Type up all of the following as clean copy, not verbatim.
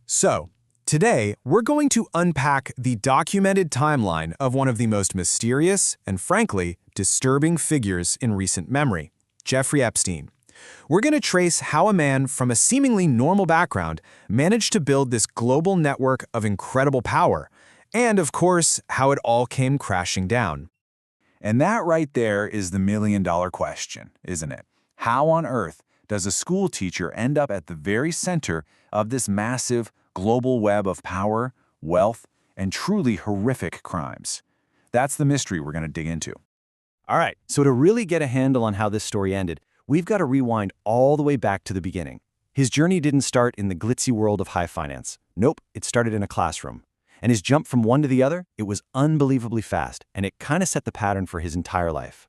So, today we're going to unpack the documented timeline of one of the most mysterious and, frankly, disturbing figures in recent memory, Jeffrey Epstein. We're going to trace how a man from a seemingly normal background managed to build this global network of incredible power, and, of course, how it all came crashing down. And that right there is the million-dollar question, isn't it? How on earth does a school teacher end up at the very center of this massive global web of power, wealth, and truly horrific crimes? That's the mystery we're going to dig into. All right, so to really get a handle on how this story ended, we've got to rewind all the way back to the beginning. His journey didn't start in the glitzy world of high finance. Nope, it started in a classroom. And his jump from one to the other, it was unbelievably fast, and it kind of set the pattern for his entire life.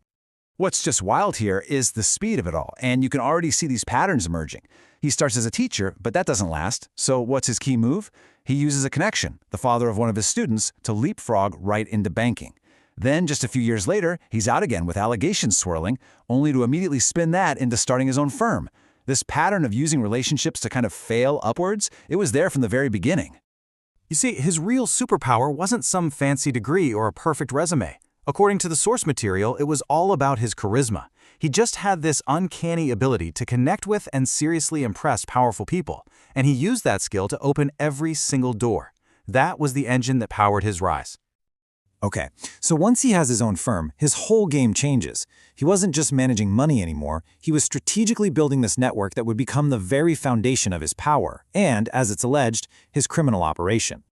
What's just wild here is the speed of it all, and you can already see these patterns emerging. He starts as a teacher, but that doesn't last. So what's his key move? He uses a connection, the father of one of his students, to leapfrog right into banking. Then, just a few years later, he's out again with allegations swirling, only to immediately spin that into starting his own firm. This pattern of using relationships to kind of fail upwards, it was there from the very beginning. You see, his real superpower wasn't some fancy degree or a perfect resume. According to the source material, it was all about his charisma. He just had this uncanny ability to connect with and seriously impress powerful people, and he used that skill to open every single door. That was the engine that powered his rise. Okay, so once he has his own firm, his whole game changes. He wasn't just managing money anymore, he was strategically building this network that would become the very foundation of his power, and, as it's alleged, his criminal operation.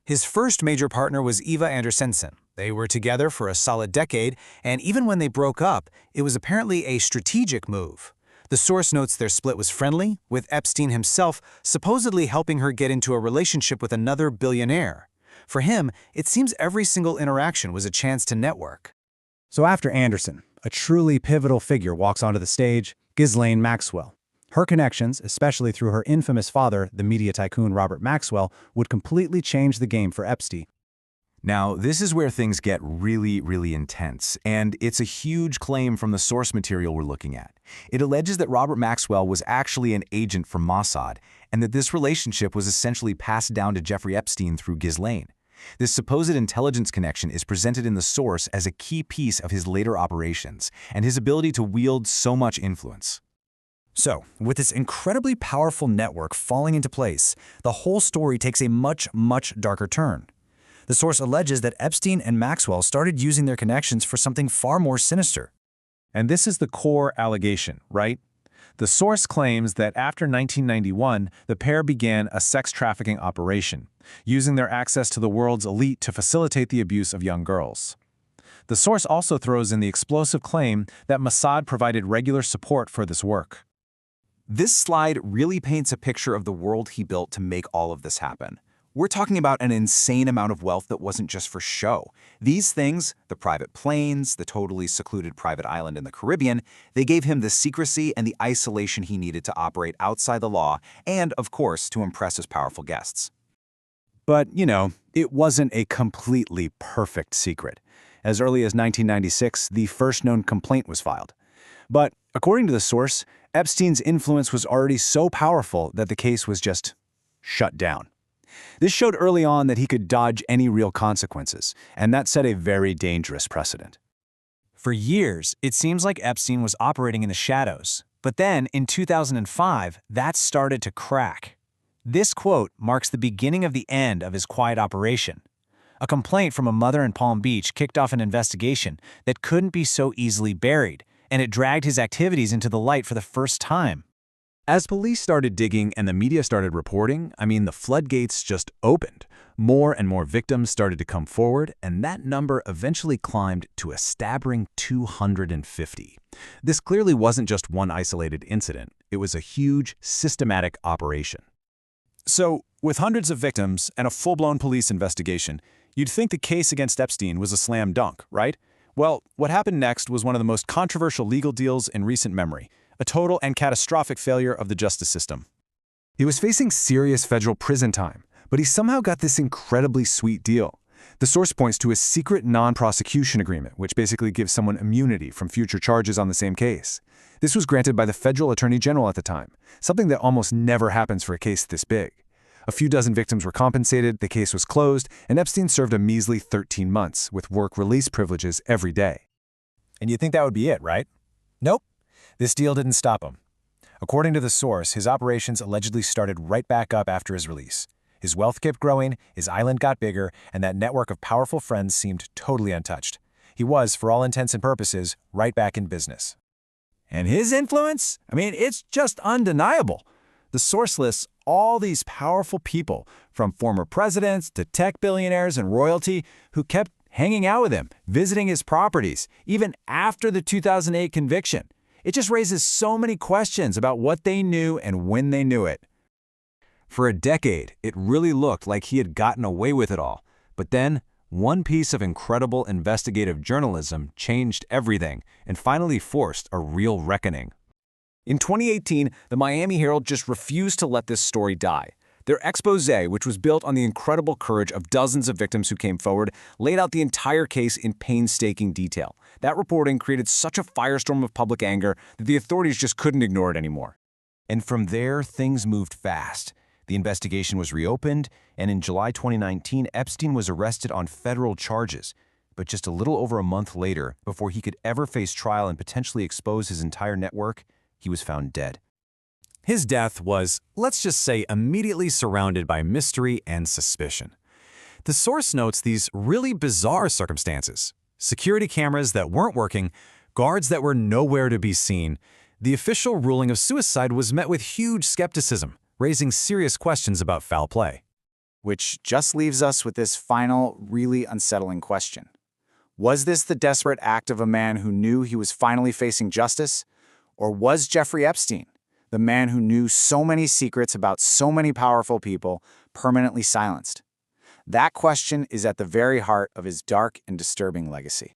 His first major partner was Eva Andersensen. They were together for a solid decade, and even when they broke up, it was apparently a strategic move. The source notes their split was friendly, with Epstein himself supposedly helping her get into a relationship with another billionaire. For him, it seems every single interaction was a chance to network. So after Anderson, a truly pivotal figure walks onto the stage, Ghislaine Maxwell. Her connections, especially through her infamous father, the media tycoon Robert Maxwell, would completely change the game for Epstein. Now, this is where things get really intense, and it's a huge claim from the source material we're looking at. It alleges that Robert Maxwell was actually an agent for Mossad, and that this relationship was essentially passed down to Jeffrey Epstein through Ghislaine. This supposed intelligence connection is presented in the source as a key piece of his later operations, and his ability to wield so much influence. So, with this incredibly powerful network falling into place, the whole story takes a much darker turn. The source alleges that Epstein and Maxwell started using their connections for something far more sinister. And this is the core allegation, right? The source claims that after 1991, the pair began a sex trafficking operation, using their access to the world's elite to facilitate the abuse of young girls. The source also throws in the explosive claim that Mossad provided regular support for this work. This slide really paints a picture of the world he built to make all of this happen. We're talking about an insane amount of wealth that wasn't just for show. These things, the private planes, the totally secluded private island in the Caribbean, they gave him the secrecy and the isolation he needed to operate outside the law and, of course, to impress his powerful guests. But, it wasn't a completely perfect secret. As early as 1996, the first known complaint was filed. But, according to the source, Epstein's influence was already so powerful that the case was just shut down. This showed early on that he could dodge any real consequences, and that set a very dangerous precedent. For years, it seems like Epstein was operating in the shadows. But then, in 2005, that started to crack. This quote marks the beginning of the end of his quiet operation. A complaint from a mother in Palm Beach kicked off an investigation that couldn't be so easily buried, and it dragged his activities into the light for the first time. As police started digging and the media started reporting, the floodgates just opened. More and more victims started to come forward, and that number eventually climbed to a staggering 250. This clearly wasn't just one isolated incident. It was a huge, systematic operation. So, with hundreds of victims and a full-blown police investigation, you'd think the case against Epstein was a slam dunk, right? Well, what happened next was one of the most controversial legal deals in recent memory. A total and catastrophic failure of the justice system. He was facing serious federal prison time, but he somehow got this incredibly sweet deal. The source points to a secret non-prosecution agreement, which basically gives someone immunity from future charges on the same case. This was granted by the federal attorney general at the time, something that almost never happens for a case this big. A few dozen victims were compensated, the case was closed, and Epstein served a measly 13 months with work release privileges every day. And you'd think that would be it, right? Nope. This deal didn't stop him. According to the source, his operations allegedly started right back up after his release. His wealth kept growing, his island got bigger, and that network of powerful friends seemed totally untouched. He was, for all intents and purposes, right back in business. And his influence? I mean, it's just undeniable. The source lists all these powerful people, from former presidents to tech billionaires and royalty, who kept hanging out with him, visiting his properties, even after the 2008 conviction. It just raises so many questions about what they knew and when they knew it. For a decade, it really looked like he had gotten away with it all. But then, one piece of incredible investigative journalism changed everything and finally forced a real reckoning. In 2018, the Miami Herald just refused to let this story die. Their exposé, which was built on the incredible courage of dozens of victims who came forward, laid out the entire case in painstaking detail. That reporting created such a firestorm of public anger that the authorities just couldn't ignore it anymore. And from there, things moved fast. The investigation was reopened, and in July 2019, Epstein was arrested on federal charges. But just a little over a month later, before he could ever face trial and potentially expose his entire network, he was found dead. His death was, let's just say, immediately surrounded by mystery and suspicion. The source notes these really bizarre circumstances: security cameras that weren't working, guards that were nowhere to be seen. The official ruling of suicide was met with huge skepticism, raising serious questions about foul play. Which just leaves us with this final, really unsettling question. Was this the desperate act of a man who knew he was finally facing justice? Or was Jeffrey Epstein, the man who knew so many secrets about so many powerful people, permanently silenced? That question is at the very heart of his dark and disturbing legacy.